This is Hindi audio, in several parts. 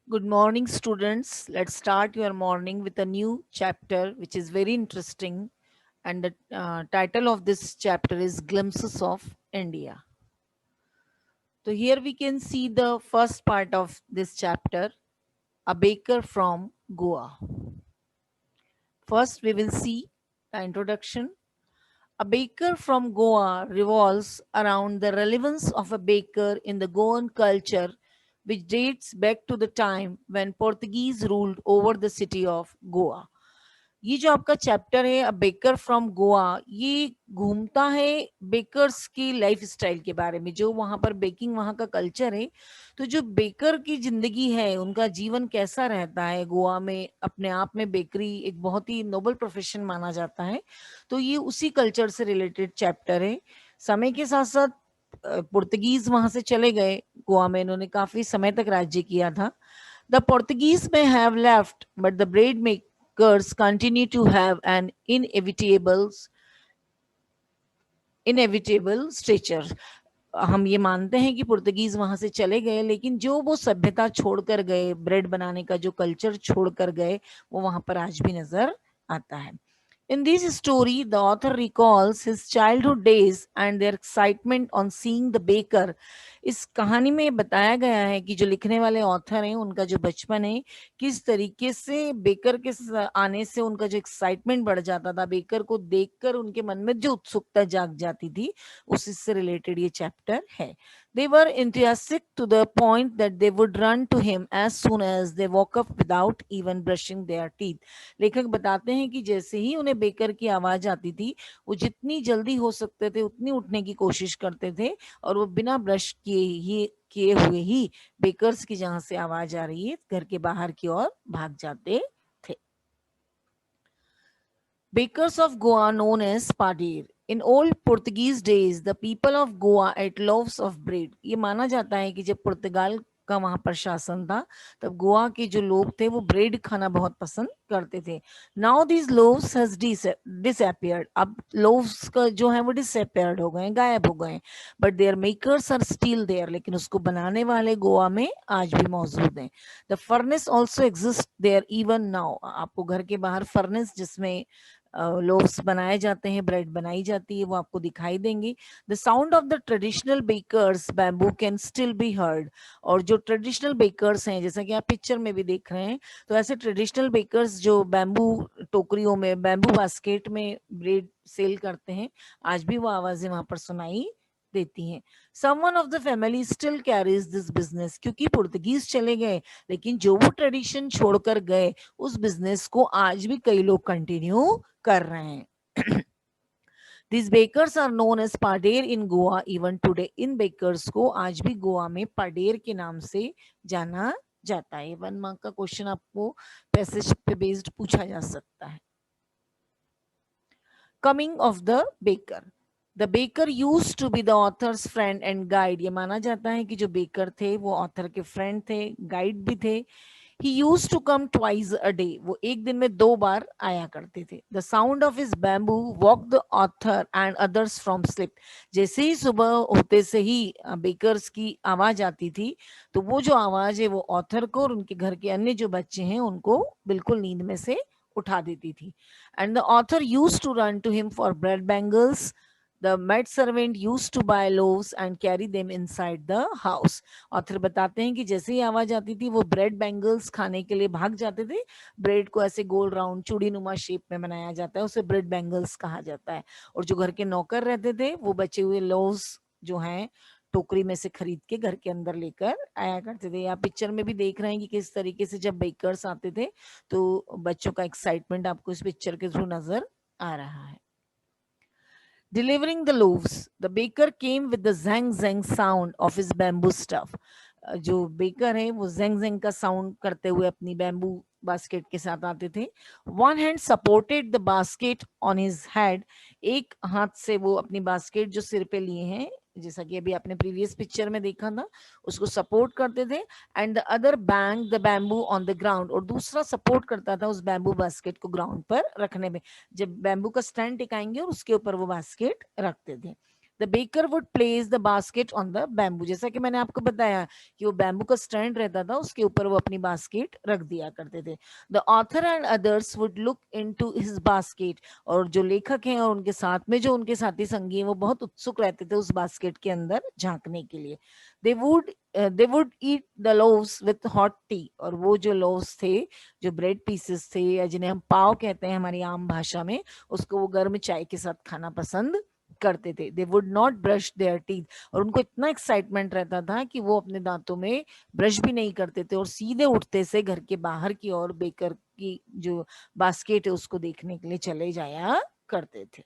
Good morning, students. Let's start your morning with a new chapter, which is very interesting. And the title of this chapter is Glimpses of India. So, here we can see the first part of this chapter, a baker from Goa. First, we will see the introduction. A baker from Goa revolves around the relevance of a baker in the Goan culture, which dates back to the time when Portuguese ruled over the city of Goa. ये जो आपका चैप्टर है अ बेकर फ्रॉम गोवा, ये घूमता है बेकर्स की लाइफ स्टाइल के बारे में, जो वहाँ पर बेकिंग वहाँ का कल्चर है। तो जो बेकर की जिंदगी है, उनका जीवन कैसा रहता है गोवा में, अपने आप में बेकरी एक बहुत ही नोबल प्रोफेशन माना जाता है। तो ये उसी कल्चर से रिलेटेड चैप्टर है। समय के साथ साथ पुर्तगीज वहां से चले गए गोवा में, इन्होंने काफी समय तक राज्य किया था। The Portuguese may have left, but the bread makers continue to have an inevitable stature. हम ये मानते हैं कि पुर्तगीज वहां से चले गए, लेकिन जो वो सभ्यता छोड़कर गए, ब्रेड बनाने का जो कल्चर छोड़कर गए, वो वहां पर आज भी नजर आता है। In this story, the author recalls his childhood days and their excitement on seeing the baker. इस कहानी में बताया गया है कि जो लिखने वाले ऑथर हैं, उनका जो बचपन है, किस तरीके से बेकर के आने से उनका जो एक्साइटमेंट बढ़ जाता था, बेकर को देखकर उनके मन में जो उत्सुकता जाग जाती थी, उसी से रिलेटेड ये चैप्टर है। They were enthusiastic to the point that they would run to him as soon as they woke up without even brushing their teeth. लेखक बताते हैं कि जैसे ही उन्हें बेकर की आवाज आती थी, वो जितनी जल्दी हो सकते थे उतनी उठने की कोशिश करते थे, और वो बिना ब्रश किए हुए ही बेकर्स की जहां से आवाज आ रही है घर के बाहर की ओर भाग जाते थे। Bakers of Goa known as padir. In old Portuguese days, the people of Goa ate loaves of bread. ये माना जाता है कि जब पुर्तगाल का वहां पर शासन था, तब गोवा के जो लोग थे वो ब्रेड खाना बहुत पसंद करते थे। Now these loaves has disappeared. अब लोव्स का जो है वो डिसअपियर्ड हो गए, गायब हो गए। But their makers are still there, लेकिन उसको बनाने वाले गोवा में आज भी मौजूद हैं। The furnace also exist there even now. आपको घर के बाहर फर्नेस जिसमें लोव्स बनाए जाते हैं, ब्रेड बनाई जाती है, वो आपको दिखाई देंगे। The sound of the traditional bakers bamboo can still be heard. और जो ट्रेडिशनल बेकर्स हैं, जैसा कि आप पिक्चर में भी देख रहे हैं, तो ऐसे ट्रेडिशनल बेकर्स जो बैम्बू टोकरियों में, बैम्बू बास्केट में ब्रेड सेल करते हैं, आज भी वो आवाजें वहां पर सुनाई देती हैं। Someone of the family still carries this business. क्योंकि पुर्तगीज चले गए, लेकिन जो वो ट्रेडिशन छोड़कर गए, उस बिजनेस को आज भी कई लोग कंटिन्यू कर रहे हैं। These bakers are known as pader in Goa even today. इन बेकर्स को आज भी गोवा में पाडेर के नाम से जाना जाता है। 1 मार्क का क्वेश्चन आपको पैसेज पे बेस्ड पूछा जा सकता है। Coming of the baker. The baker used to be the authors friend and guide. ये माना जाता है कि जो बेकर थे वो ऑथर के फ्रेंड थे, गाइड भी थे। He used to come twice a day. वो एक दिन में 2 बार आया करते थे। The sound of his bamboo woke the author and others from sleep. जैसे ही सुबह होते से ही बेकर्स की आवाज आती थी, तो वो जो आवाज है वो ऑथर को और उनके घर के अन्य जो बच्चे हैं उनको बिल्कुल नींद में से उठा देती थी। And the author used to run to him for bread bangles. The maid servant used to buy loaves and carry them inside the house. Author बताते हैं कि जैसे ही आवाज आती थी, वो ब्रेड बैंगल्स खाने के लिए भाग जाते थे। ब्रेड को ऐसे गोल राउंड चूड़ी नुमा शेप में बनाया जाता है, उसे ब्रेड बैंगल्स कहा जाता है। और जो घर के नौकर रहते थे, वो बचे हुए लोव्स जो हैं टोकरी में से खरीद के घर के अंदर लेकर आया करते थे। आप पिक्चर में भी देख रहे हैं कि किस तरीके से जब बेकर्स आते थे, तो बच्चों का एक्साइटमेंट आपको इस पिक्चर के थ्रू नजर आ रहा है। Delivering the loaves, the baker came with the zang zang sound of his bamboo stuff. जो बेकर है वो जेंग जेंग का साउंड करते हुए अपनी बैम्बू बास्केट के साथ आते थे। One hand supported the basket on his head. एक हाथ से वो अपनी बास्केट जो सिर पे लिए हैं, जैसा कि अभी आपने प्रीवियस पिक्चर में देखा था, उसको सपोर्ट करते थे। And the other bang the bamboo on the ground. और दूसरा सपोर्ट करता था उस बैम्बू बास्केट को ग्राउंड पर रखने में। जब बैम्बू का स्टैंड टिकाएंगे और उसके ऊपर वो बास्केट रखते थे। The baker would place the basket on the bamboo, जैसा कि मैंने आपको बताया कि वो बैम्बू का स्टैंड रहता था, उसके ऊपर वो अपनी बास्केट रख दिया करते थे. The author and others would look into his basket, और जो लेखक हैं और उनके साथ में जो उनके साथी संगी हैं वो बहुत उत्सुक रहते थे उस बास्केट के अंदर झांकने के लिए. They would eat the loaves with hot T, और वो जो लोव्स थे, जो ब्रेड पीसेस थे, या जिन्हें हम पाव कहते हैं हमारी आम भाषा में, उसको वो गर्म चाय के साथ खाना पसंद करते थे. They would not brush there teeth, और उनको इतना एक्साइटमेंट रहता था कि वो अपने दांतों में ब्रश भी नहीं करते थे और सीधे उठते से घर के बाहर की ओर बेकर की जो बास्केट है उसको देखने के लिए चले जाया करते थे.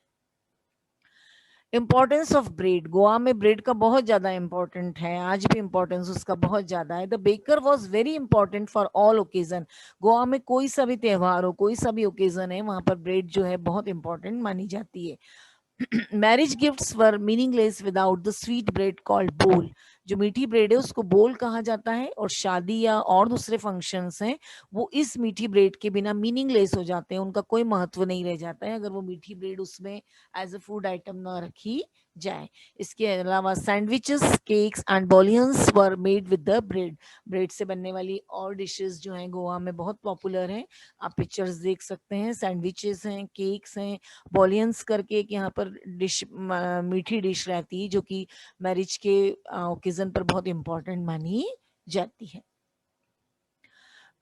इम्पोर्टेंस ऑफ ब्रेड, गोवा में ब्रेड का बहुत ज्यादा इंपॉर्टेंट है, आज भी इंपॉर्टेंस उसका बहुत ज्यादा है. The baker was very important for all occasion, Goa में कोई सा भी त्योहार हो, कोई सा भी ओकेजन है, वहां पर ब्रेड जो है बहुत इंपॉर्टेंट मानी जाती है. Marriage gifts were meaningless without the sweet bread called बोल, जो मीठी ब्रेड है उसको बोल कहा जाता है, और शादी या और दूसरे फंक्शंस हैं वो इस मीठी ब्रेड के बिना मीनिंगलेस हो जाते हैं, उनका कोई महत्व नहीं रह जाता है अगर वो मीठी ब्रेड उसमें एज अ फूड आइटम ना रखी जाए. इसके अलावा sandwiches, cakes and bullions were made with the bread, bread से बनने वाली और डिशेस जो हैं गोवा में बहुत पॉपुलर हैं. आप पिक्चर्स देख सकते हैं, सैंडविचेस हैं, केक्स हैं, बॉलियंस करके एक यहाँ पर डिश, मीठी डिश रहती है जो कि मैरिज के ओकेजन पर बहुत इंपॉर्टेंट मानी जाती है.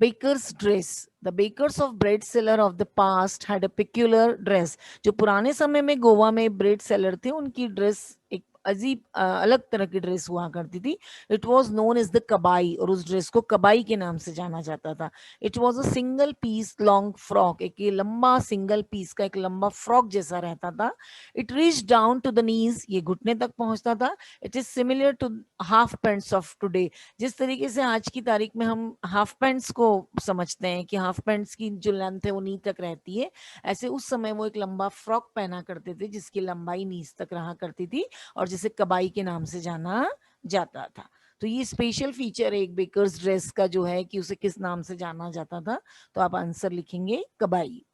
Bakers dress, the bakers of bread seller of the past had a peculiar dress, जो पुराने समय में गोवा में ब्रेड सेलर थे उनकी ड्रेस एक अजीब अलग तरह की ड्रेस हुआ करती थी. It was known as the कबाई, और उस ड्रेस को कबाई के नाम से जाना जाता था. It was a single piece long frock, एक ये लंबा सिंगल पीस का एक लंबा फ्रॉक जैसा रहता था. It reach down to the knees, ये घुटने तक पहुंचता था. It is similar to half pants of today, जिस तरीके से आज की तारीख में हम हाफ पैंट्स को समझते हैं कि हाफ पैंट्स की जो लेंथ है वो नी तक रहती है, ऐसे उस समय वो एक लंबा फ्रॉक पहना करते थे जिसकी लंबाई नीज तक रहा करती थी और जिसे कबाई के नाम से जाना जाता था. तो ये स्पेशल फीचर है एक बेकर्स ड्रेस का जो है कि उसे किस नाम से जाना जाता था, तो आप आंसर लिखेंगे कबाई.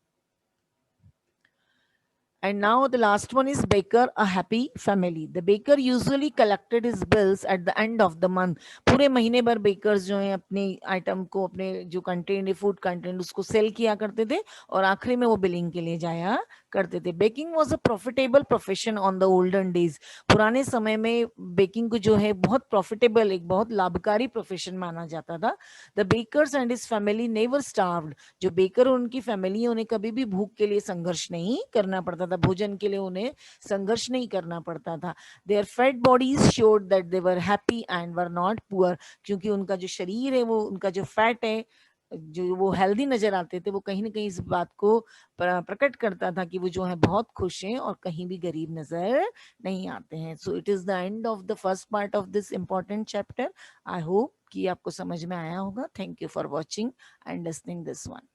And now the last one is baker, a happy family. The baker usually collected his bills at the end of the month. पूरे महीने भर बेकर्स जो हैं अपने आइटम को, अपने जो कंटेंट है फूड कंटेंट, उसको सेल किया करते थे और आखिरी में वो बिलिंग के लिए जाया करते थे. Baking was a profitable profession on the olden days. पुराने समय में बेकिंग को जो है बहुत प्रॉफिटेबल, एक बहुत लाभकारी प्रोफेशन माना जाता था. The bakers and his family never starved. जो बेकर और उनकी फैमिली है उन्हें कभी भी भूख के लिए संघर्ष नहीं करना पड़ता था, भोजन के लिए उन्हें संघर्ष नहीं करना पड़ता था. Their fat bodies showed that they were happy and were not poor, क्योंकि उनका जो शरीर है, वो उनका जो फैट है, जो वो हेल्दी नजर आते थे, वो कहीं ना कहीं इस बात को प्रकट करता था कि वो जो है बहुत खुश हैं और कहीं भी गरीब नजर नहीं आते हैं. So it is the end of the first part of this important chapter. I hope कि आपको समझ में आया होगा. Thank you for watching and listening this one.